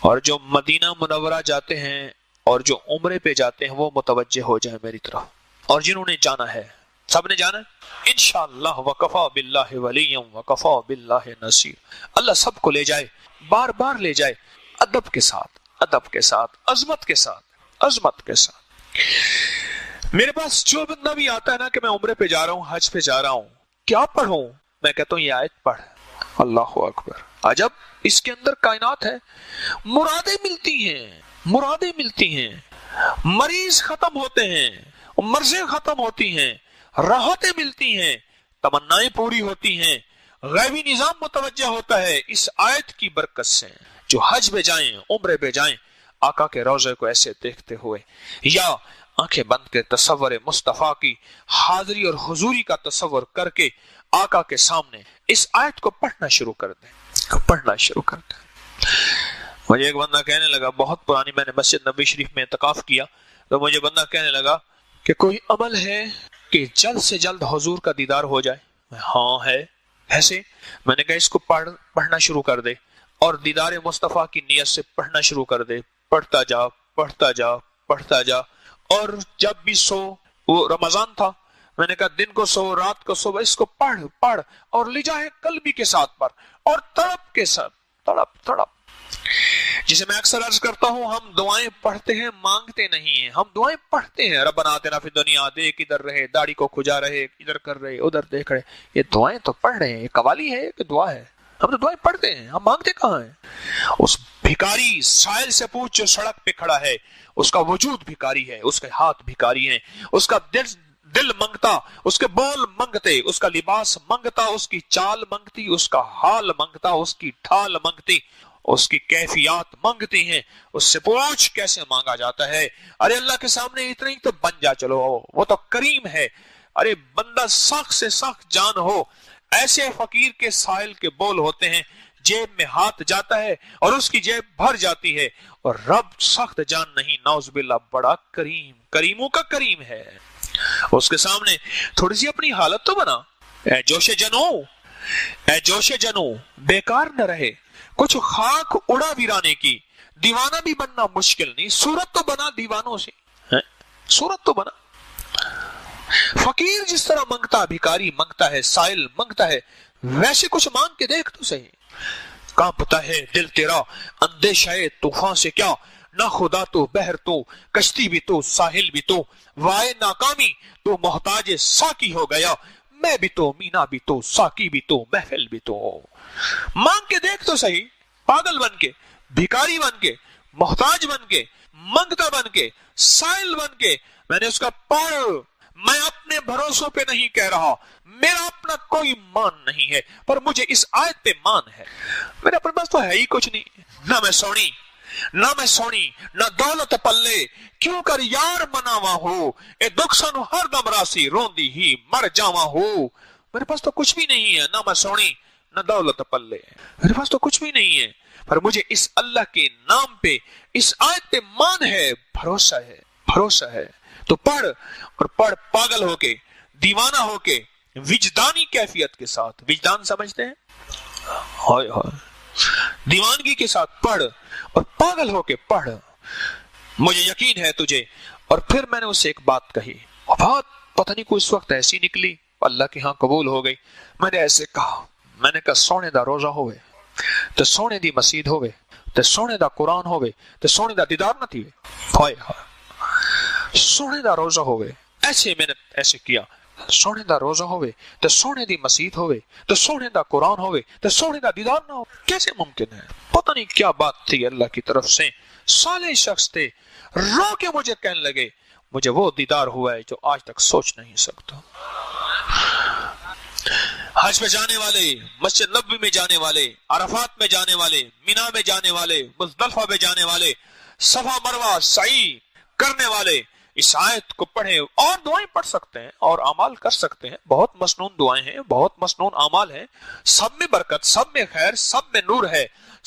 اور جو مدینہ منورہ جاتے ہیں اور جو عمرے پہ جاتے ہیں وہ متوجہ ہو جائیں میری طرف، اور جنہوں نے جانا ہے سب نے جانا ہے انشاءاللہ، وکفا باللہ ولیا وکفا باللہ نصیر۔ اللہ سب کو لے جائے، بار بار لے جائے، ادب کے ساتھ، ادب کے ساتھ، عظمت کے ساتھ، عظمت کے ساتھ۔ میرے پاس جو بندہ بھی آتا ہے نا کہ میں عمرے پہ جا رہا ہوں، حج پہ جا رہا ہوں، کیا پڑھوں؟ میں کہتا ہوں یہ آیت پڑھ۔ اللہ اکبر، عجب، اس کے اندر کائنات ہے، مرادیں ملتی ہیں، مرادیں ملتی ہیں، مریض ختم ہوتے ہیں، مرضیں ختم ہوتی ہیں، راحتیں ملتی ہیں، تمنائیں پوری ہوتی ہیں، غیبی نظام متوجہ ہوتا ہے اس آیت کی برکت سے۔ جو حج پہ جائیں، عمرے پہ جائیں، آقا کے روضے کو ایسے دیکھتے ہوئے یا آنکھیں بند کے تصور مصطفیٰ کی حاضری اور حضوری کا تصور کر کے آقا کے سامنے اس آیت کو پڑھنا شروع کر دیں، پڑھنا شروع کر دیں۔ مجھے ایک بندہ کہنے لگا، بہت پرانی میں نے مسجد نبی شریف میں اعتکاف کیا، تو مجھے بندہ کہنے لگا کہ کوئی عمل ہے کہ جلد سے جلد حضور کا دیدار ہو جائے؟ ہاں ہے۔ ایسے میں نے کہا اس کو پڑھنا شروع کر دے اور دیدار مصطفیٰ کی نیت سے پڑھنا شروع کر دے، پڑھتا جا، پڑھتا جا، پڑھتا جا۔ اور جب بھی سو، وہ رمضان تھا، میں نے کہا دن کو سو، رات کو سو، اس کو پڑھ پڑھ اور لجاہ قلبی کے ساتھ پڑھ اور تڑپ کے ساتھ، تڑپ تڑپ۔ جسے میں اکثر عرض کرتا ہوں، ہم دعائیں پڑھتے ہیں، مانگتے نہیں ہیں، ہم دعائیں پڑھتے ہیں۔ ربنا آتنا فی الدنیا، دیکھ ادھر رہے، داڑھی کو کھجا رہے، ادھر کر رہے، ادھر دیکھ رہے، یہ دعائیں تو پڑھ رہے ہیں، یہ قوالی ہے کہ دعا ہے؟ ہم تو دعائیں پڑھتے ہیں، ہم مانگتے کہاں ہیں؟ اس بھکاری سائل سے پوچھ جو سڑک پہ کھڑا ہے، اس کا وجود بھکاری ہے، اس کے ہاتھ بھکاری ہیں، اس کا دل منگتا، اس کے بول منگتے، اس کا لباس منگتا، اس کی چال منگتی، اس کا حال منگتا، اس کی ڈھال منگتی، اس کی کیفیات منگتی ہیں۔ اس سے پوچھ کیسے مانگا جاتا ہے؟ ارے اللہ کے سامنے اتنا ہی تو بن جا، چلو وہ تو کریم ہے۔ ارے بندہ سخت سے سخت جان ہو، ایسے فقیر کے سائل کے بول ہوتے ہیں، جیب میں ہاتھ جاتا ہے اور اس کی جیب بھر جاتی ہے، اور رب سخت جان نہیں، نعوذ باللہ، بڑا کریم، کریموں کا کریم ہے۔ اس کے سامنے تھوڑی سی اپنی حالت تو بنا، اے جوش جنو، اے جوش جنو، بیکار نہ رہے، کچھ خاک اڑا ویرانے کی، دیوانہ بھی بننا مشکل نہیں، صورت تو بنا دیوانوں سے، صورت تو بنا۔ فقیر جس طرح منگتا، بھکاری منگتا ہے، سائل منگتا ہے، ویسے کچھ مانگ کے دیکھ تو صحیح۔ کانپتا ہے دل تیرا اندیشہ طوفان سے کیا، نہ خدا تو بحر تو، کشتی بھی تو، ساحل بھی تو، وائے ناکامی تو محتاج ساکی ہو گیا، میں بھی تو، مینا بھی تو، ساکی بھی تو، محفل بھی تو۔ مانگ کے دیکھ تو صحیح، پاگل بن کے، بھکاری بن کے، محتاج بن کے، منگتا بن کے، سائل بن کے۔ میں نے اس کا پڑھ، میں اپنے بھروسوں پہ نہیں کہہ رہا، میرا اپنا کوئی مان نہیں ہے، پر مجھے اس آیت پہ مان ہے۔ میرے اپنے پاس تو ہے ہی کچھ نہیں، نہ میں سونی، نہ میں سونی، نہ دولت پلے، کیوں کر یار مناوا ہو، اے دکھ سنو ہر دم راسی، روندی ہی مر جاوا ہو۔ میرے پاس تو کچھ بھی نہیں ہے، نہ میں سونی، نہ دولت پلے، میرے پاس تو کچھ بھی نہیں ہے، پر مجھے اس اللہ کے نام پہ، اس آیت پہ مان ہے، بھروسہ ہے، بھروسہ ہے۔ تو پڑھ، اور پڑھ پاگل ہو کے، دیوانہ ہو کے، وجدانی کیفیت کے ساتھ۔ وجدان سمجھتے ہیں؟ ہائے ہائے، دیوانگی کے ساتھ پڑھ اور پاگل ہو کے پڑھ، مجھے یقین ہے تجھے۔ اور پھر میں نے اسے ایک بات کہی، اور بات پتہ نہیں کوئی اس وقت ایسی نکلی، اللہ کے ہاں قبول ہو گئی۔ میں نے ایسے کہا، میں نے کہا سونے دا روزہ ہوئے تو سونے دی مسجد ہوئے تو سونے دا قرآن ہوئے تو سونے دا دیدار نہ تھی، ہائے ہائے، سونے دا روزہ ہوئے۔ ایسے میں نے ایسے کیا، سونے دا روزہ ہوئے تو سونے دی مسجد ہوئے تو سونے دا قرآن ہوئے تو سونے دا دیدار نہ ہو، کیسے ممکن ہے؟ پتہ نہیں کیا بات تھی اللہ کی طرف سے۔ صالح شخص تھے، رو کے مجھے کہنے لگے مجھے وہ دیدار ہوا ہے جو آج تک سوچ نہیں سکتا۔ حج پہ جانے والے، مسجد نبوی میں جانے والے، عرفات میں جانے والے، مینا میں جانے والے، مزدلفہ میں جانے والے، صفا مروہ سعی کرنے والے اس آیت کو پڑھیں، اور دعائیں پڑھ سکتے ہیں اور اعمال کر سکتے ہیں، بہت مسنون دعائیں ہیں، بہت مسنون اعمال ہیں، سب میں برکت، سب میں خیر، سب میں نور ہے،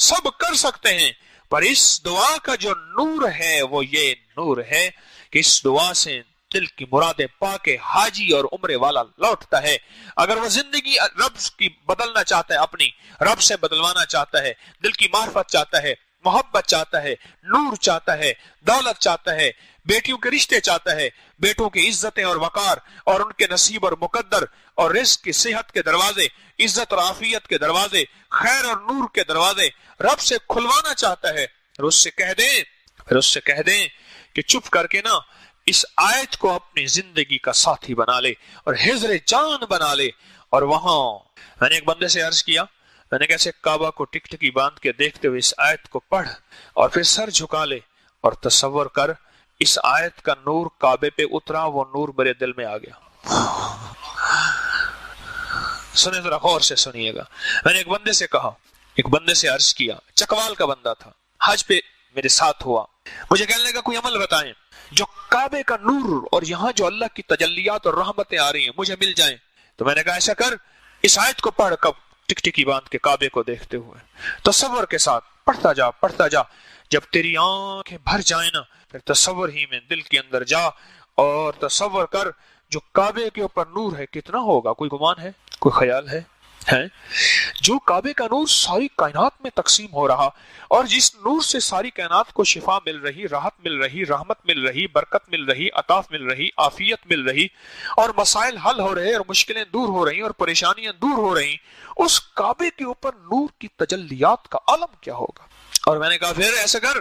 سب کر سکتے ہیں۔ پر اس دعا کا جو نور ہے وہ یہ نور ہے کہ اس دعا سے دل کی مرادیں پا کے حاجی اور عمرے والا لوٹتا ہے۔ اگر وہ زندگی رب کی بدلنا چاہتا ہے، اپنی رب سے بدلوانا چاہتا ہے، دل کی معرفت چاہتا ہے، मोहब्बत चाहता है, नूर चाहता है, दौलत चाहता है, बेटियों के रिश्ते चाहता है, बेटों की इज्जतें और वकार और उनके नसीब और मुकद्दर और रिस्क की सेहत के दरवाजे, इज्जत और आफियत के दरवाजे, खैर और नूर के दरवाजे रब से खुलवाना चाहता है। फिर उससे कह दें कि चुप करके ना इस आयत को अपनी जिंदगी का साथी बना ले और हिज्र जान बना ले। और वहां मैंने एक बंदे से अर्ज किया, मैंने कैसे काबा को टिकटकी बांध के देखते हुए इस आयत को पढ़ और फिर सर झुका ले और तसव्वुर कर इस आयत का नूर काबे पे उतरा, वो नूर मेरे दिल में आ गया। सुने जरा गौर से सुनिएगा। मैंने एक बंदे से कहा, एक बंदे से अर्ज किया, चकवाल का बंदा था, हज पे मेरे साथ हुआ, मुझे कहने का कोई अमल बताएं जो काबे का नूर और यहाँ जो अल्लाह की तजल्लियात और रहमतें आ रही हैं मुझे मिल जाएं। तो मैंने कहा ऐसा कर, इस आयत को पढ़, कब टिकटिकी बांध के काबे को देखते हुए तसव्वुर के साथ पढ़ता जा। जब तेरी आंखें भर जाए ना, फिर तसव्वुर ही में दिल के अंदर जा और तसव्वुर कर जो काबे के ऊपर नूर है कितना होगा। कोई गुमान है, कोई ख्याल है? जो काबे का नूर सारी कायनात में तकसीम हो रहा और जिस नूर से सारी कायनात को शिफा मिल रही, राहत मिल रही, रहमत मिल रही, बरकत मिल रही, अताफ मिल रही, आफियत मिल रही और मसाइल हल हो रहे और मुश्किलें दूर हो रही और परेशानियां दूर हो रही, उस काबे के ऊपर नूर की तजल्लियात का आलम क्या होगा। और मैंने कहा फिर ऐसा कर,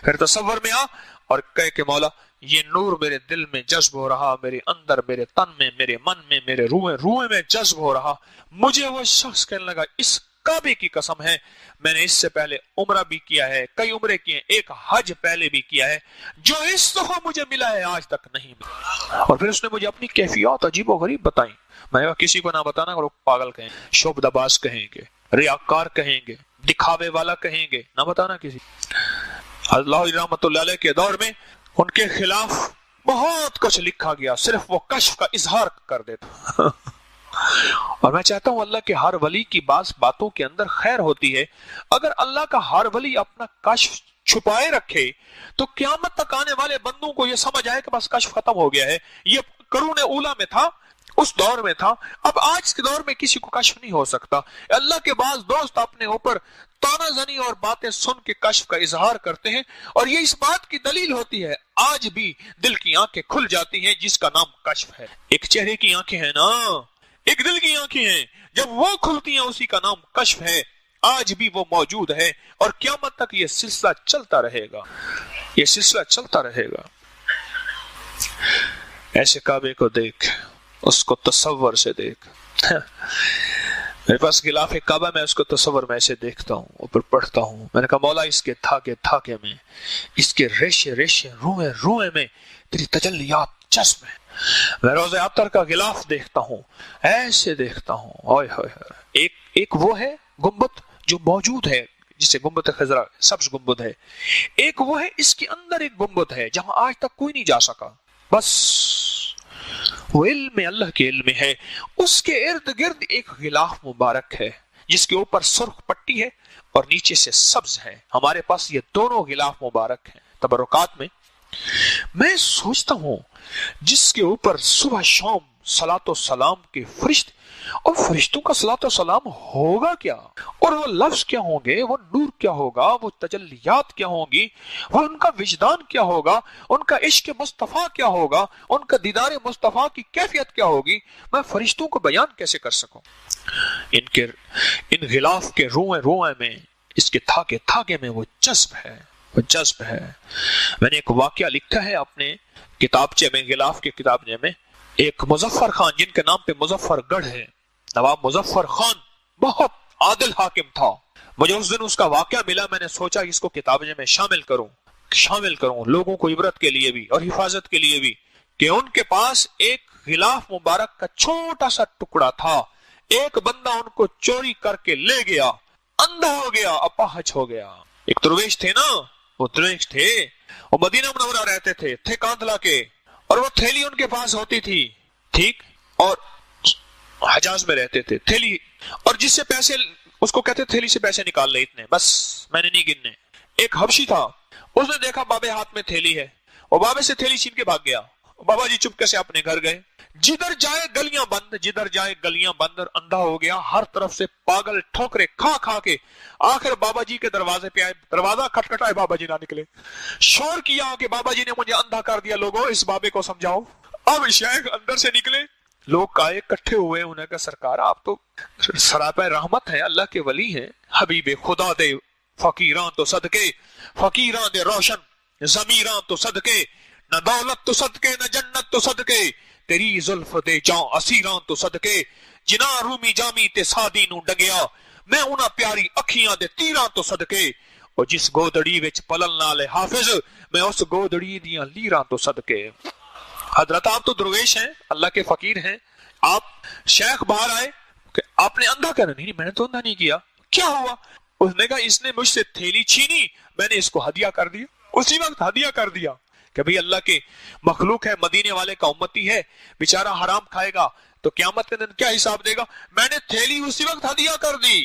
फिर तसव्वुर में आ और कह के मौला ये नूर मेरे दिल में जज्ब हो रहा, मेरे अंदर, मेरे तन में, मेरे मन में, मेरे रूह में जज्ब हो रहा। मुझे वो शख्स कहने लगा, इस काबे की कसम है, मैंने इससे पहले उम्रा भी किया है, कई उम्रे किए, एक हज पहले भी किया है, जो इस दफा मुझे मिला है आज तक नहीं मिला। और फिर उसने मुझे अपनी कैफियत अजीब और गरीब बताई। मैंने कहा किसी को ना बताना, लोग पागल कहेंगे, शोबदबाज कहेंगे, रियाकार कहेंगे, दिखावे वाला कहेंगे, ना बताना किसी। अल्लाह रहमतुल्लाह अलैह के दौर में उनके खिलाफ बहुत कुछ लिखा गया, सिर्फ वो कश्फ का इजहार कर देता। और मैं चाहता हूं अल्लाह के हर वली की बातों के अंदर खैर होती है। अगर अल्लाह का हर वली अपना कश्फ छुपाए रखे तो क़यामत तक आने वाले बंदों को यह समझ आए कि बस कश्फ खत्म हो गया है। ये करूने ऊला में था, उस दौर में था, अब आज के दौर में किसी को कश्फ नहीं हो सकता। अल्लाह के बाद दोस्त अपने ऊपर तानाजनी और बातें सुन के कश्फ का इजहार करते हैं और ये इस बात की दलील होती है आज भी दिल की आंखें खुल जाती हैं जिसका नाम कश्फ है। एक चेहरे की आंखें हैं ना, एक दिल की आंखें हैं, जब वो खुलती हैं उसी का नाम कश्फ है। आज भी वो मौजूद है और क़यामत तक ये सिलसिला चलता रहेगा, ये सिलसिला चलता रहेगा। ऐसे काबे को देख, उसको तसव्वुर से देख। मेरे पास गिलाफ काबा, मैं उसको तसव्वुर में ऐसे देखता हूँ, ऊपर पढ़ता हूँ। मैंने कहा मौला इसके धागे में, इसके रेशे रुए में तेरी तजल्लियात जज्ब है। मैं रोज़े अतर का गिलाफ देखता हूँ, ऐसे देखता हूँ। ओए होए, एक वो है गुंबद जो मौजूद है जिसे गुंबद खजरा, सब्ज गुंबद है। एक वो है, इसके अंदर एक गुंबद है जहां आज तक कोई नहीं जा सका, बस वो इल्म अल्लाह के इल्म है। उसके इर्द गिर्द एक गिलाफ मुबारक है जिसके ऊपर सुर्ख पट्टी है और नीचे से सब्ज है। हमारे पास ये दोनों गिलाफ मुबारक हैं। तबरुकात में मैं सोचता हूं जिसके ऊपर सुबह शाम सलातो सलाम के फरिश्ते, और फरिश्तों का सलातो सलाम होगा क्या, और वो लफ्ज क्या होंगे, वो नूर क्या होगा, वो तजल्लियात क्या होंगी, वो उनका विजदान क्या होगा, उनका इश्क मुस्तफा क्या होगा, उनका दीदार मुस्तफा की कैफियत क्या होगी, मैं फरिश्तों को बयान कैसे कर सकूं। इन गिलाफ के रोए में, इसके धागे में वो जज्ब है, वो जज्ब है। मैंने एक वाकया लिखा है अपने किताबचे में, गिलाफ के किताबचे में। एक मुजफ्फर खान, जिनके नाम पे मुजफ्फरगढ़ है, नवाब मुजफ्फर खान बहुत आदिल हाकिम था। मुझे उस दिन उसका वाकया मिला, मैंने सोचा इसको किताबचे में शामिल करूं लोगों को इबरत के लिए भी और हिफाजत के लिए भी, कि उनके पास एक गिलाफ मुबारक का छोटा सा टुकड़ा था। एक बंदा उनको चोरी करके ले गया, अंधा हो गया, अपाहज हो गया। एक दरवेश थे ना, वो दरवेश थे, वो मदीना मुनव्वरा रहते थे कांधला के, और वो थैली उनके पास होती थी, ठीक, और हजाज में रहते थे। थैली, और जिससे पैसे, उसको कहते थैली से पैसे निकाल ले, इतने बस, मैंने नहीं गिनने। एक हबशी था, उसने देखा बाबे हाथ में थैली है, और बाबे से थैली छीन के भाग गया। बाबा जी चुपके से अपने घर गए। जिधर जाए गलियां बंद, जिधर जाए गलियां बंद, और अंधा हो गया, हर तरफ से पागल ठोकरे खा खा के आखिर बाबा जी के दरवाजे पे आए। दरवाजा खटखटाए, बाबा जी ना निकले। शोर किया कि बाबा जी ने मुझे अंधा कर दिया, लोगों इस बाबे को समझाओ। अब शेख अंदर से निकले, लोग आए इकट्ठे हुए। उन्होंने कहा सरकार आप तो सरापे रहमत है, अल्लाह के वली हैं, हबीबे खुदा दे फकीरां तो सदके, फकीरां दे रोशन ज़मीरां तो सदके, न दौलत तो सदके न जन्नत तो सदके, तेरी जुल्फ दे जां असीरां तो सदके, जिना रूमी जामी ते सादी नू डंगिया, मैं उना प्यारी अखियां दे तीरां तो सदके, और जिस गोदड़ी विच पलन नाले हाफिज, मैं उस गोदड़ी दियां लीरां तो सदके। हजरत आप तो दरवेश हैं, अल्लाह के फकीर हैं, आप शेख बाहर आए कि आपने अंधा करना। नहीं मैंने तो अंधा नहीं किया, क्या हुआ? उसने कहा इसने मुझसे थैली छीनी, मैंने इसको हदिया कर दिया। उसी वक्त हदिया कर दिया कि भाई अल्लाह के मखलूक है, मदीने वाले का उम्मती है, बेचारा हराम खाएगा तो क़यामत के दिन क्या हिसाब देगा। मैंने थैली उसी वक्त हदिया कर दी।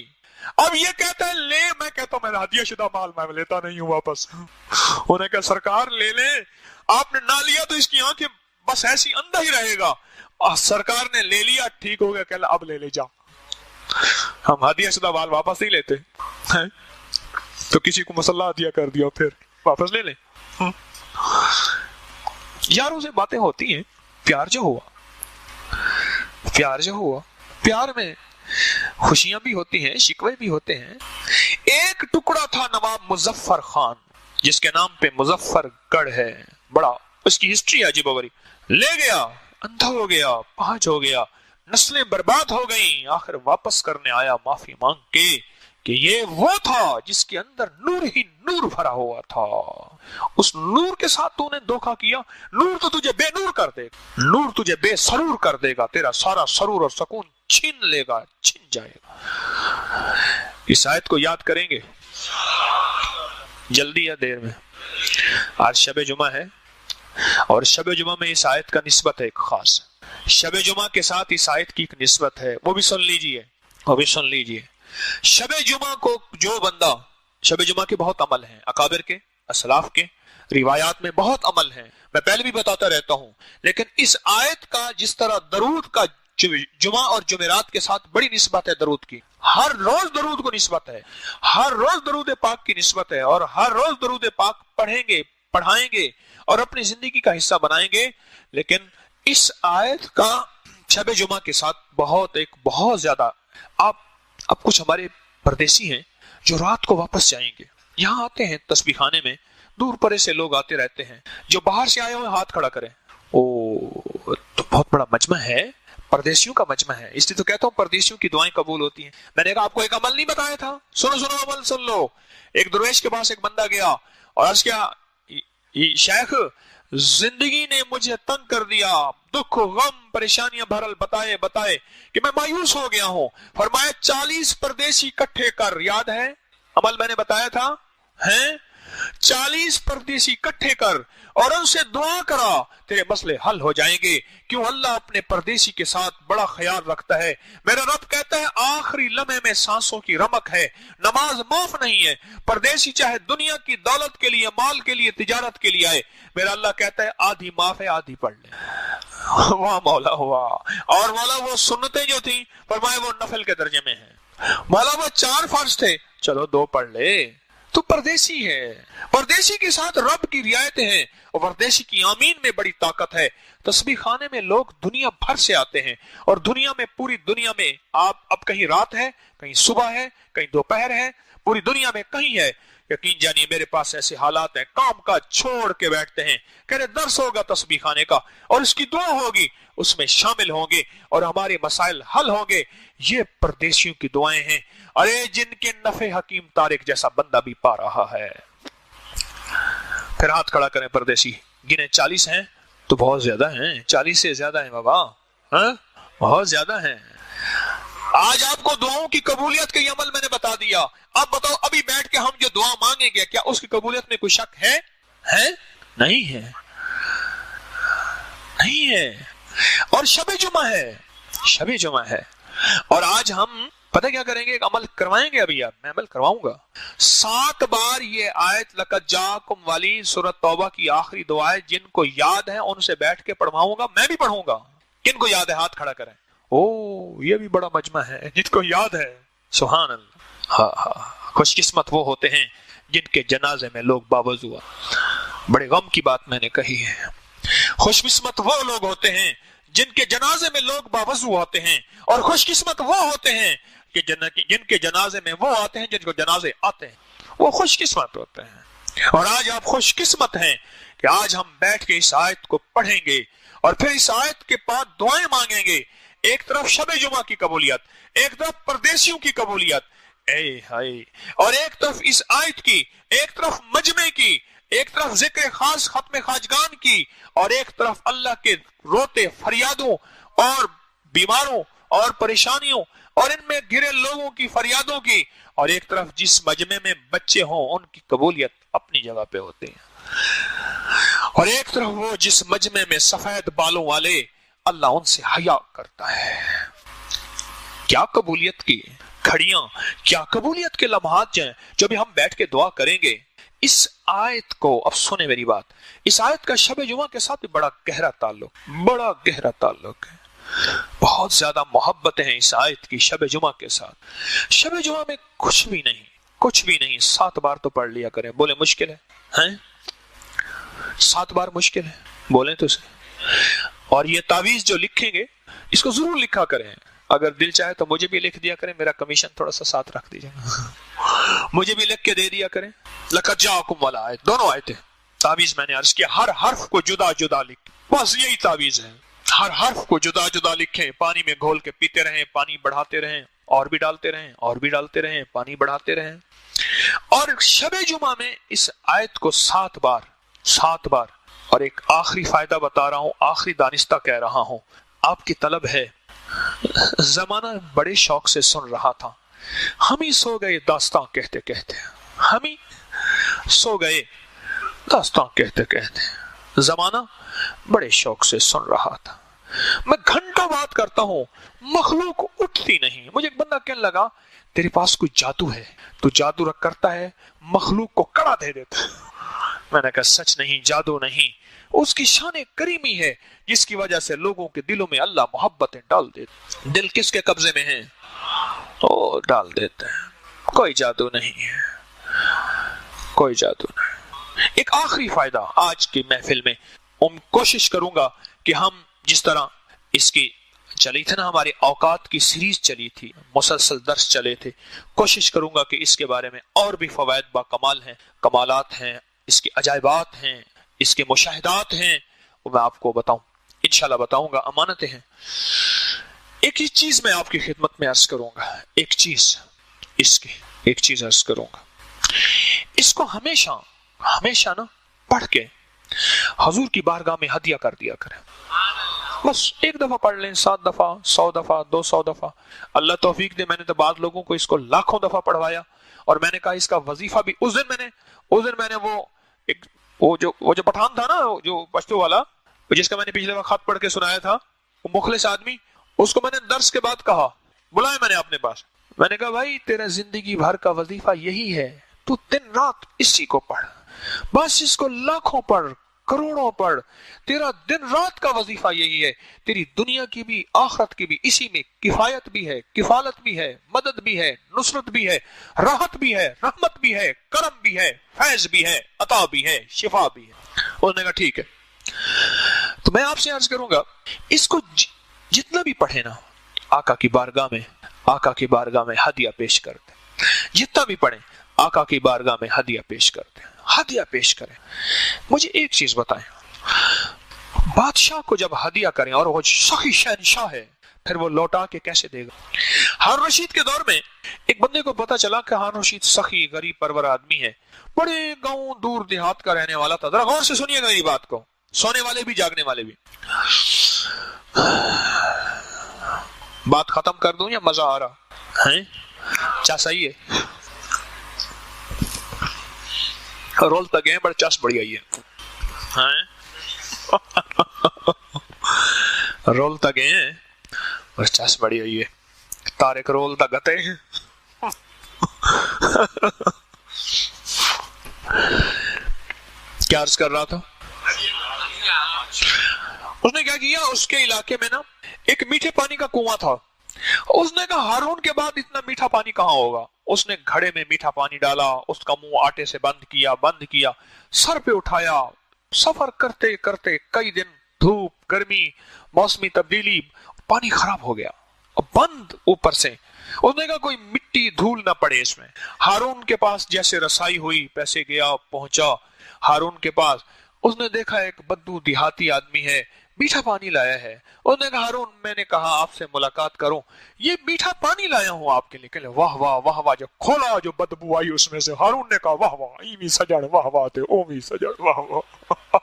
अब ये कहता है ले, मैं कहता हूं मैं हदिया शुदा माल मैं लेता नहीं हूं वापस। उन्हें कहा सरकार ले ले, आपने ना लिया तो इसकी आंखें बस ऐसी अंधा ही रहेगा। सरकार ने ले लिया, ठीक हो गया, कहला अब ले ले जा। हम हदिया शुदा माल वापस नहीं लेते हैं, तो किसी को मसल्ला हदिया कर दिया फिर वापस ले ले। यारों से बातें होती हैं, प्यार जो हुआ, प्यार जो हुआ, प्यार में खुशियां भी होती हैं, शिकवे भी होते हैं। एक टुकड़ा था नवाब मुजफ्फर खान, जिसके नाम पे मुजफ्फरगढ़ है, बड़ा उसकी हिस्ट्री है अजीबोगरीब। ले गया, अंधा हो गया, पांच हो गया, नस्लें बर्बाद हो गईं, आखिर वापस करने आया माफी मांग के कि ये वो था जिसके अंदर नूर ही नूर भरा हुआ था। उस नूर के साथ तूने धोखा किया, नूर तो तुझे बेनूर कर देगा, नूर तुझे बेसरूर कर देगा, तेरा सारा सरूर और सुकून छीन लेगा, छीन जाएगा। इस आयत को याद करेंगे, जल्दी या देर में। आज शब जुमा है और शब जुमा में इस आयत का निस्बत है एक खास। शब जुमा के साथ इस आयत की एक निस्बत है, वो भी सुन लीजिए, वो भी सुन लीजिए। शब जुमा को जो बंदा, शब जुमा के बहुत अमल हैं, अकाबिर के, असलाफ के, रिवायात में बहुत अमल हैं, मैं पहले भी बताता रहता हूं, लेकिन इस आयत का जिस तरह दरूद का जुमा और जुमेरात के साथ बड़ी निस्बत है, दरूद की हर रोज दरूद को निस्बत है, हर रोज दरूद पाक की निस्बत है, और हर रोज दरूद पाक पढ़ेंगे, पढ़ाएंगे और अपनी जिंदगी का हिस्सा बनाएंगे। लेकिन इस आयत का शब जुमा के साथ बहुत ज्यादा, आप अब कुछ हमारे परदेसी हैं जो रात को वापस जाएंगे, यहाँ आते हैं तस्बीह खाने में, दूर परे से लोग आते रहते हैं, जो बाहर से आए हुए हाथ खड़ा करें। ओ तो बहुत बड़ा मजमा है, परदेसियों का मजमा है, इसलिए तो कहता हूँ परदेसियों की दुआएं कबूल होती हैं। मैंने कहा आपको एक अमल नहीं बताया था, सुनो सुनो अमल सुन लो। एक दरवेश के पास एक बंदा गया और अर्ज किया, शेख जिंदगी ने मुझे तंग कर दिया, दुख गम परेशानियां भरल बताए बताए कि मैं मायूस हो गया हूं। फरमाया 40 परदेसी इकट्ठे कर, याद है अमल मैंने बताया था, हैं 40 परदेसी इकट्ठे कर और उनसे दुआ करा, तेरे मसले हल हो जाएंगे। क्यों? अल्लाह अपने परदेसी के साथ बड़ा ख्याल रखता है। मेरा रब कहता है आखिरी लम्हे में सांसों की रमक है, नमाज माफ नहीं है। परदेसी चाहे दुनिया की दौलत के लिए, माल के लिए, तिजारत के लिए आए, मेरा अल्लाह कहता है आधी माफ है, आधी पढ़ ले। वाह मौला हुआ। और मौला वो सुन्नतें जो थी फरमाए वो नफल के दर्जे में है। मौला वो 4 फर्ज थे, चलो 2 पढ़ ले। तो परदेसी है, परदेसी के साथ रब की रियायतें हैं, और परदेसी की आमीन में बड़ी ताकत है। तस्बीह खाने में लोग दुनिया भर से आते हैं, और दुनिया में, पूरी दुनिया में, आप अब कहीं रात है, कहीं सुबह है, कहीं दोपहर है, पूरी दुनिया में कहीं है। यकीन जानिए मेरे पास ऐसे हालात हैं, काम का छोड़ के बैठते हैं, कह रहे दर्स होगा तस्बीह खाने का और इसकी दुआ होगी, उसमें शामिल होंगे और हमारे मसाइल हल होंगे। ये परदेशियों की दुआएं हैं, अरे जिनके नफे हकीम तारिक जैसा बंदा भी पा रहा है। फिर हाथ खड़ा करें परदेसी, गिने 40 हैं तो बहुत ज्यादा हैं, 40 से ज्यादा हैं बाबा, हाँ बहुत ज्यादा हैं। आज आपको दुआओं की कबूलियत के अमल मैंने बता दिया। अब बताओ अभी बैठ के हम जो दुआ मांगेंगे क्या उसकी कबूलियत में कोई शक है? नहीं है, नहीं है। और शब जुमा है, शब जुमा है, और आज हम پتہ کیا کریں گے؟ ایک عمل کروائیں گے ابھی، آپ میں عمل کرواؤں گا 7 بار یہ آیت لقد جاءکم والی سورۃ توبہ کی آخری دعائیں جن کو یاد ہے ان سے بیٹھ کے پڑھواؤں گا، میں بھی پڑھوں گا. کن کو یاد ہے ہاتھ کھڑا کریں. او یہ بھی بڑا مجمع ہے جن کو یاد ہے. سبحان اللہ. ہاں ہاں، خوش قسمت وہ ہوتے ہیں جن کے جنازے میں لوگ باوضو. بڑے غم کی بات میں نے کہی ہے. خوش قسمت وہ لوگ ہوتے ہیں جن کے جنازے میں لوگ باوضو ہوتے ہیں، اور خوش قسمت وہ ہوتے ہیں کہ جن کے جنازے میں وہ آتے ہیں جن کو جنازے آتے ہیں. وہ خوش قسمت ہوتے ہیں. اور آج آپ خوش قسمت ہیں کہ آج ہم بیٹھ کے اس آیت کو پڑھیں گے اور پھر اس آیت کے بعد دعائیں مانگیں گے. ایک طرف شب جمعہ کی قبولیت، ایک طرف پردیسیوں کی قبولیت، اے ہائے، اور ایک طرف اس آیت کی، ایک طرف مجمع کی، ایک طرف ذکر خاص ختم خواجگان کی، اور ایک طرف اللہ کے روتے فریادوں اور بیماروں اور پریشانیوں اور ان میں گرے لوگوں کی فریادوں کی، اور ایک طرف جس مجمع میں بچے ہوں ان کی قبولیت اپنی جگہ پہ ہوتے ہیں، اور ایک طرف وہ جس مجمع میں سفید بالوں والے اللہ ان سے حیا کرتا ہے. کیا قبولیت کی کھڑیاں، کیا قبولیت کے لمحات جائیں جو بھی ہم بیٹھ کے دعا کریں گے. اس آیت کو اب سنیں میری بات، اس آیت کا شب جمعہ کے ساتھ بھی بڑا گہرا تعلق ہے. بہت زیادہ محبتیں ہیں اس آیت کی شب جمعہ کے ساتھ. شب جمعہ میں کچھ بھی نہیں 7 بار تو پڑھ لیا کریں. بولے مشکل ہے 7 بار مشکل ہے، بولیں تو صحیح. اور یہ تعویذ جو لکھیں گے اس کو ضرور لکھا کریں. اگر دل چاہے تو مجھے بھی لکھ دیا کریں، میرا کمیشن تھوڑا سا ساتھ رکھ دیجئے. مجھے بھی لکھ کے دے دیا کریں. لقد جاءکم والا آیت، دونوں آیتیں تعویذ میں نے عرض کیا، ہر حرف کو جدا جدا لکھ، بس یہی تعویذ ہے. ہر حرف کو جدا جدا لکھیں، پانی میں گھول کے پیتے رہیں، پانی بڑھاتے رہیں، اور بھی ڈالتے رہیں، پانی بڑھاتے رہیں. اور شب جمعہ میں اس آیت کو 7 بار. اور ایک آخری فائدہ بتا رہا ہوں، آخری دانستہ کہہ رہا ہوں، آپ کی طلب ہے. زمانہ بڑے شوق سے سن رہا تھا، ہم ہی سو گئے داستان کہتے کہتے. زمانہ بڑے شوق سے سن رہا تھا. میں گھنٹوں بات کرتا ہوں، مخلوق اٹھتی نہیں. مجھے ایک بندہ کہنے لگا تیرے پاس کوئی جادو ہے، تو جادو کرتا ہے، مخلوق کو کڑا دے دیتا ہے. میں نے کہا سچ نہیں، جادو نہیں، اس کی شان کریمی ہے جس کی وجہ سے لوگوں کے دلوں میں اللہ محبتیں ڈال دیتے. دل کس کے قبضے میں ہیں؟ وہ ڈال دیتے ہیں. کوئی جادو نہیں ہے. ایک آخری فائدہ آج کی محفل میں کوشش کروں گا کہ ہم جس طرح اس کی چلی تھی نا، ہمارے اوقات کی سیریز چلی تھی، مسلسل درس چلے تھے، کوشش کروں گا کہ اس کے بارے میں اور بھی فوائد با کمال ہیں، کمالات ہیں، اس کے عجائبات ہیں، اس کے مشاہدات ہیں، وہ میں آپ کو بتاؤں، انشاءاللہ بتاؤں گا. امانتیں ہیں. ایک ہی چیز میں آپ کی خدمت میں عرض کروں گا، ایک چیز عرض کروں گا. اس کو ہمیشہ نا پڑھ کے حضور کی بارگاہ میں ہدیہ کر دیا کریں. بس ایک دفعہ پڑھ لیں، 7 دفعہ، 100 دفعہ، 200 دفعہ. اللہ توفیق دے، میں نے تو بعض لوگوں کو اس کو لاکھوں دفعہ پڑھوایا، اور میں نے کہا اس کا وظیفہ بھی. اس دن میں نے وہ جو پٹھان تھا نا، جو پشتو والا، جس کا میں نے پچھلے وقت خط پڑھ کے سنایا تھا، وہ مخلص آدمی، اس کو میں نے درس کے بعد کہا، بلایا میں نے اپنے پاس. میں نے کہا بھائی تیرا زندگی بھر کا وظیفہ یہی ہے، تو دن رات اسی کو پڑھ، بس اس کو لاکھوں پڑھ، کروڑوں پڑھ. تیرا دن رات کا وظیفہ یہی ہے. تیری دنیا کی بھی آخرت کی بھی اسی میں کفایت بھی ہے، کفالت بھی ہے، مدد بھی ہے، نصرت بھی ہے، راحت بھی ہے، رحمت بھی ہے، کرم بھی ہے، فیض بھی ہے، عطا بھی ہے، شفا بھی ہے. انہوں نے کہا ٹھیک ہے. تو میں آپ سے عرض کروں گا، اس کو جتنا بھی پڑھے نا، آقا کی بارگاہ میں ہدیہ پیش کرتے. جتنا بھی پڑھیں آقا کی بارگاہ میں ہدیہ پیش کرتے ہیں، ہدیہ پیش کریں. مجھے ایک چیز بتائیں، بادشاہ کو جب ہدیہ کریں اور وہ سخی شہنشاہ ہے، پھر وہ لوٹا کے کیسے دے گا؟ ہارون رشید کے دور میں ایک بندے کو پتا چلا کہ ہارون رشید سخی غریب پرور آدمی ہے، بڑے گاؤں دور دیہات کا رہنے والا تھا. ذرا غور سے سنیے گا میری بات کو، سونے والے بھی جاگنے والے بھی. بات ختم کر دوں یا مزہ آ رہا ہے؟ چا صحیح ہے؟ رول تک گئے، بڑے چس بڑی آئی ہے. رول تک گئے اور چس بڑی آئی ہے. तारिक रोल दा गते क्या अर्ज कर रहा था? उसने क्या किया, उसके इलाके में ना एक मीठे पानी का कुआं था। उसने कहा हारून के बाद इतना मीठा पानी कहां होगा। उसने घड़े में मीठा पानी डाला, उसका मुंह आटे से बंद किया, सर पे उठाया। सफर करते करते कई दिन, धूप, गर्मी, मौसमी तब्दीली, पानी खराब हो गया और बंद ऊपर से। उसने कहा कोई मिट्टी धूल ना पड़े इसमें। हारून के पास जैसे रसाई हुई, पैसे गया, पहुंचा हारून के पास। उसने देखा एक बद्दू देहाती आदमी है, मीठा पानी लाया है। उसने कहा हारून, मैंने कहा आपसे मुलाकात करूं, ये मीठा पानी लाया हूं आपके लिए। कहले वाह वाह वाह वाह। जो खोला, जो बदबू आई उसमें से, हारून ने कहा वाह वाह, ईवी सजड़ वाह वाह थे, ओवी सजड़ वाह वाह।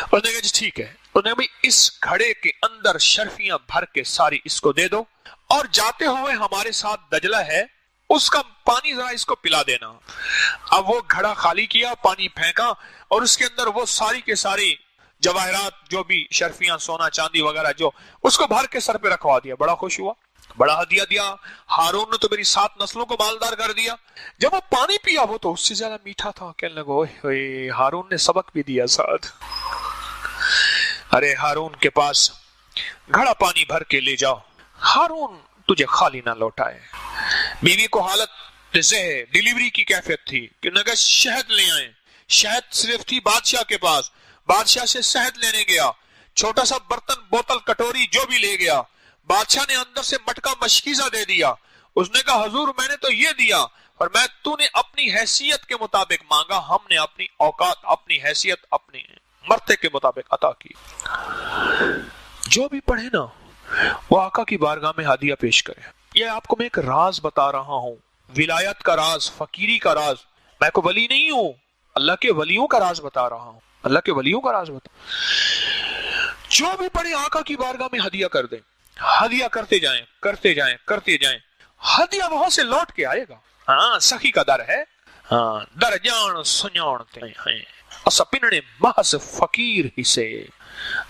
उसने कहा ठीक है। उसने भाई इस घड़े के अंदर शर्फियां भर के सारी इसको दे दो, और जाते हुए हमारे साथ दजला है, उसका पानी जरा इसको पिला देना। अब वो घड़ा खाली किया, पानी फेंका, और उसके अंदर वो सारी के सारी जवाहरात, जो भी शर्फियां, सोना चांदी वगैरह, जो उसको भर के सर पे रखवा दिया। बड़ा खुश हुआ, बड़ा हदिया दिया। हारून ने तो मेरी 7 नस्लों को मालदार कर दिया। जब वो पानी पिया, वो तो उससे ज्यादा मीठा था। कहने लगा ओए, हारून ने सबक भी दिया साथ। अरे हारून के पास घड़ा पानी भर के ले जाओ, हारून तुझे खाली ना लौटाए। बीवी को हालत डिलीवरी की कैफियत थी कि नगर शहद ले आए। शहद सिर्फ थी बादशाह के पास। बादशाह से शहद लेने गया, छोटा सा बर्तन, बोतल, कटोरी जो भी ले गया। बादशाह ने अंदर से मटका मशकीजा दे दिया। उसने कहा हुजूर, मैंने तो ये दिया, और मैं तूने अपनी हैसियत के मुताबिक मांगा, हमने अपनी औकात, अपनी हैसियत, अपनी मर्ते के मुताबिक अता की। जो भी पढ़े ना, वो आका की बारगाह में हादिया पेश करे। ये आपको मैं एक राज बता रहा हूं, विलायत का राज, फकीरी का राज। मैं को वली नहीं हूं, अल्लाह के वलियों का राज बता रहा हूं, अल्लाह के वलियों का राज बता। जो भी पढ़े आका की बारगाह में हदिया कर दे, हदिया करते जाएं, करते जाएं, करते जाएं, हदिया वहां से लौट के आएगा। हाँ, सखी का दर है। हाँ, दर जान सुजानते हैं अस पिनने महज फकीर ही से,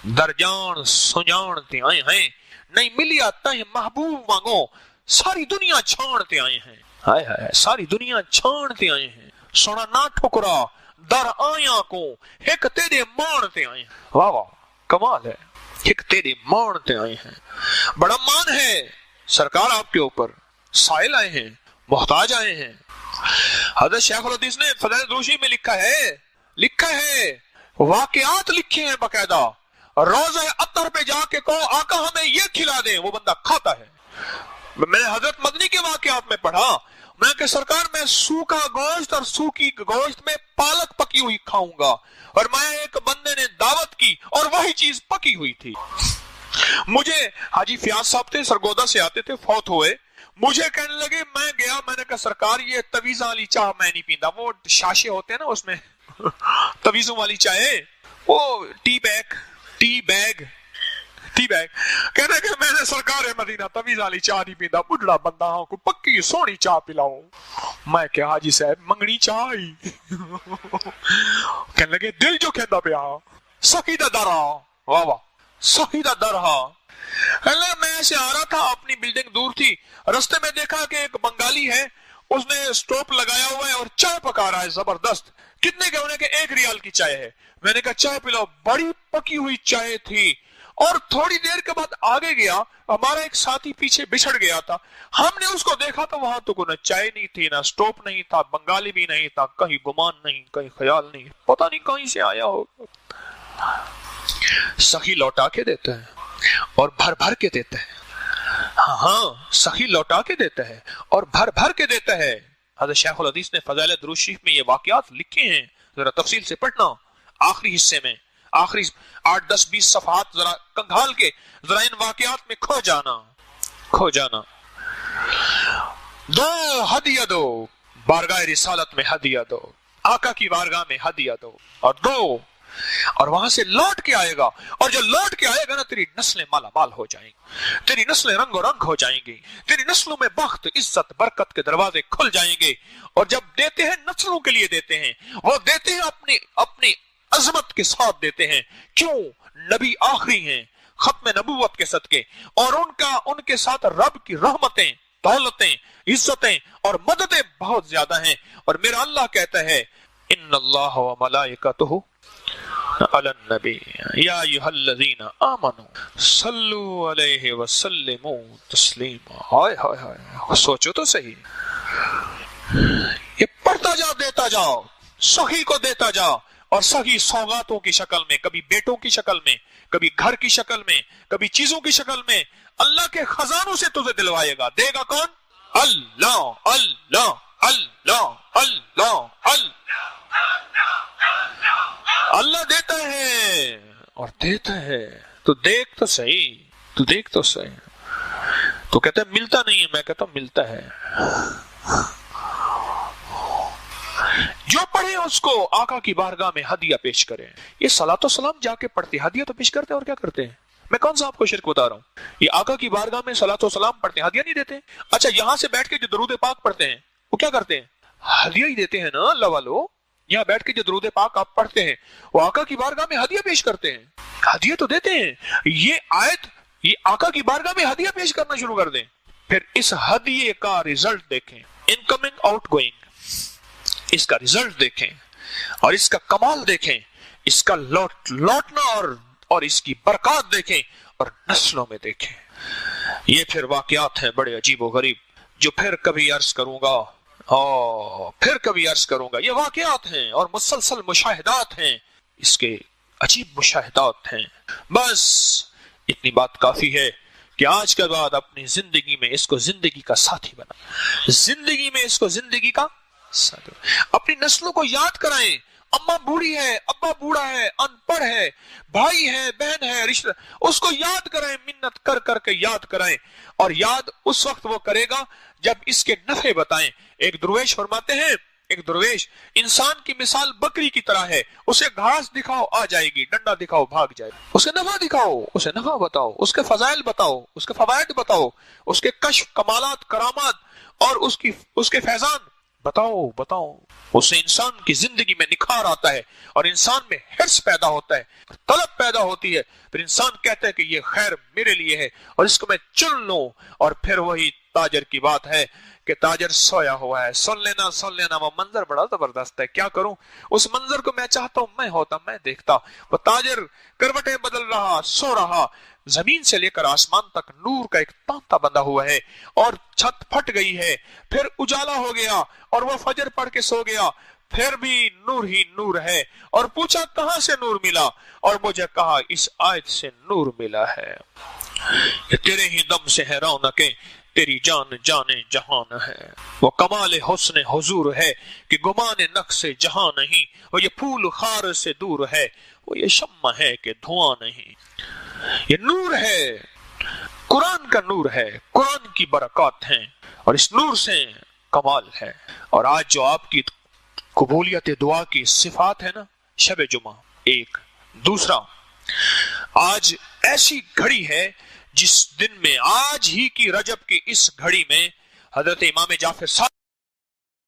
दर जान सुजानते आए हैं, नहीं मिलिया तह महबूब मांगो, सारी दुनिया छानते आए हैं। हाय हाय, सारी दुनिया छानते आए हैं। सोना ना ठुकरा दर आया को, एक तेरे मानते आए हैं। वाह वाह, कमाल है, एक तेरे मानते आए हैं। बड़ा मान है सरकार आपके ऊपर, साइल आए हैं, मोहताज आए हैं। हज़रत शेखुल हदीस ने फज़ाइल दुरूशी में लिखा है, वाक़ियात लिखे हैं बकायदा। रोज़े अत्तर पे जाके कहो आका हमें ये खिला दे, वो बंदा खाता है। मैंने हजरत मदनी के वाक़ियात में पढ़ा, मैं कि सरकार मैं सूखा गोश्त और सूखी गोश्त में पालक पकी हुई खाऊंगा, और मैं एक बंदे ने दावत की और वही चीज पकी हुई थी। मुझे हाजी फयाज साहब थे, सरगोदा से आते थे, फौत हुए। मुझे कहने लगे, मैं गया, मैंने कहा सरकार ये तवीज़ा वाली चाय मैं नहीं पीता। वो शाशे होते हैं ना उसमें तवीज़ों वाली चाय, वो टी बैग कहने के मैंने सरकार मदीना तवीज़ वाली चाय नहीं पीता, बुढ़ा बंदा हूं, को पक्की सोनी चाय पिलाओ। मैं क्या हाजी साहब मंगनी चाय कहने लगे दिल जो कहता पिया सही दा दर, वाह वाह, सही दा दर। मैं ऐसे आ रहा था, अपनी बिल्डिंग दूर थी, रास्ते में देखा कि एक बंगाली है, उसने स्टोव लगाया हुआ है और चाय पका रहा है जबरदस्त। कितने के होने के 1 रियाल की चाय है। मैंने कहा चाय पिलाओ, बड़ी पकी हुई चाय थी। और थोड़ी देर के बाद आगे गया, हमारा एक साथी पीछे बिछड़ गया था, हमने उसको देखा तो वहां तो कोई चाय नहीं थी, ना स्टोव नहीं था, बंगाली भी नहीं था, कहीं गुमान नहीं, कहीं ख्याल नहीं, पता नहीं कहीं से आया होगा। सखी लौटा के देते हैं और भर भर के देते हैं। हाँ, सखी लौटा के देता है और भर भर के देता है। हज़रत शेखुल हदीस ने फज़ाइल दुरूद शरीफ में ये वाक़ियात लिखे हैं, जरा तफसील से पढ़ना। आखिरी हिस्से में, आखिरी 8, 10, 20 सफ़हात जरा कंघाल के जरा इन वाक़ियात में खो जाना। दो हदिया दो, बारगाह रिसालत में हदिया दो, आका की बारगाह में हदिया दो, और दो, और वहां से लौट के आएगा। और जो लौट के आएगा ना, तेरी नस्लें माला माल हो जाएंगी, तेरी नस्लें रंगो रंग हो जाएंगी, तेरी नस्लों में बख्त, इज्जत, बरकत के दरवाजे खुल जाएंगे। और जब देते हैं, नस्लों के लिए देते हैं, वो देते हैं अपनी अजमत के साथ देते हैं। क्यों? नबी आखिरी हैं, ختم نبوت کے صدقے اور ان کے ساتھ رب کی رحمتیں، دولتیں، عزتیں اور مددیں بہت زیادہ ہیں. اور میرا اللہ کہتا ہے ان اللہ و ملائکتہ علی النبی یا ایھا الذین آمنوا صلوا علیہ وسلموا تسلیما. ہائے ہائے ہائے، سوچو تو صحیح. یہ پڑھتا جاؤ، دیتا جاؤ، سخی کو دیتا جاؤ، اور سخی سوغاتوں کی شکل میں، کبھی بیٹوں کی شکل میں، کبھی گھر کی شکل میں، کبھی چیزوں کی شکل میں. اللہ کے خزانوں سے تجھے دلوائے گا. دے گا کون؟ اللہ اللہ اللہ اللہ اللہ. اللہ دیتا ہے اور دیتا ہے. تو دیکھ تو صحیح، تو دیکھ تو صحیح. تو کہتا ہے ملتا نہیں ہے، میں کہتا ہوں ملتا ہے. جو پڑھے اس کو آقا کی بارگاہ میں ہدیہ پیش کریں. یہ صلاۃ و سلام جا کے پڑھتے، ہدیہ تو پیش کرتے ہیں. اور کیا کرتے ہیں؟ میں کون سا آپ کو شرک بتا رہا ہوں؟ یہ آقا کی بارگاہ میں صلاۃ و سلام پڑھتے ہیں، ہدیہ نہیں دیتے. اچھا، یہاں سے بیٹھ کے جو درود پاک پڑھتے ہیں وہ کیا کرتے ہیں؟ ہدیہ ہی دیتے ہیں نا. اللہ والو، یہاں بیٹھ کے جو درود پاک آپ پڑھتے ہیں وہ آقا کی بارگاہ میں ہدیہ پیش کرتے ہیں. ہدیہ تو دیتے ہیں. یہ آیت، یہ آقا کی بارگاہ میں ہدیہ پیش کرنا شروع کر دیں. پھر اس ہدیے کا رزلٹ دیکھیں، انکمنگ آؤٹ گوئنگ، اس کا رزلٹ دیکھیں اور اس کا کمال دیکھیں، اس کا لوٹنا اور اس کی برکات دیکھیں اور نسلوں میں دیکھیں. یہ پھر واقعات ہیں بڑے عجیب و غریب جو پھر کبھی عرض کروں گا، پھر کبھی عرض کروں گا. یہ واقعات ہیں اور مسلسل مشاہدات ہیں، اس کے عجیب مشاہدات ہیں. بس اتنی بات کافی ہے کہ آج کے بعد اپنی زندگی میں اس کو زندگی کا ساتھی بنا، زندگی میں اس کو زندگی کا ساتھی. اپنی نسلوں کو یاد کرائیں. اماں بوڑھی ہے، ابا بوڑھا ہے، ان پڑھ ہے، بھائی ہے، بہن ہے، رشتہ، اس کو یاد کرائیں، منت کر کر کے یاد کرائیں. اور یاد اس وقت وہ کرے گا جب اس کے نفع بتائیں. ایک درویش فرماتے ہیں، ایک درویش انسان کی مثال بکری کی طرح ہے. اسے گھاس دکھاؤ آ جائے گی، ڈنڈا دکھاؤ بھاگ جائے گی. اسے نفع دکھاؤ، اسے نفع بتاؤ، اس کے فضائل بتاؤ، اس کے فوائد بتاؤ، اس کے کشف، کمالات، کرامات اور اس کے فیضان بتاؤ. اس سے انسان کی زندگی میں نکھار آتا ہے اور انسان میں حرص پیدا ہوتا ہے، طلب پیدا ہوتی ہے. پھر انسان کہتا ہے کہ یہ خیر میرے لیے ہے اور اس کو میں چن لوں. اور پھر وہی تاجر کی بات ہے کہ تاجر سویا ہوا ہے. سن لینا وہ منظر بڑا زبردست ہے، کیا کروں؟ اس منظر کو میں چاہتا ہوں میں ہوتا، میں دیکھتا. وہ تاجر کروٹیں بدل رہا، سو رہا. زمین سے لے کر آسمان تک نور کا ایک تانتا بندھا ہوا ہے اور چھت پھٹ گئی ہے. پھر اجالا ہو گیا اور وہ فجر پڑھ کے سو گیا. پھر بھی نور ہی نور ہے. اور پوچھا کہاں سے نور ملا؟ اور مجھے کہا اس آیت سے نور ملا ہے. یہ تیرے ہی دم سے ہے رونقیں، تیری جان جہان ہے. وہ کمال حسن حضور ہے کہ گمان نقص جہاں نہیں. وہ یہ پھول خار سے دور ہے، وہ یہ شمع ہے کہ دھواں نہیں. یہ نور ہے، قرآن کا نور ہے، قرآن کی برکات ہیں اور اس نور سے کمال ہے. اور آج جو آپ کی قبولیت دعا کی صفات ہے نا، شب جمعہ ایک. دوسرا، آج ایسی گھڑی ہے جس دن میں، آج ہی کی رجب کی اس گھڑی میں حضرت امام جعفر صادق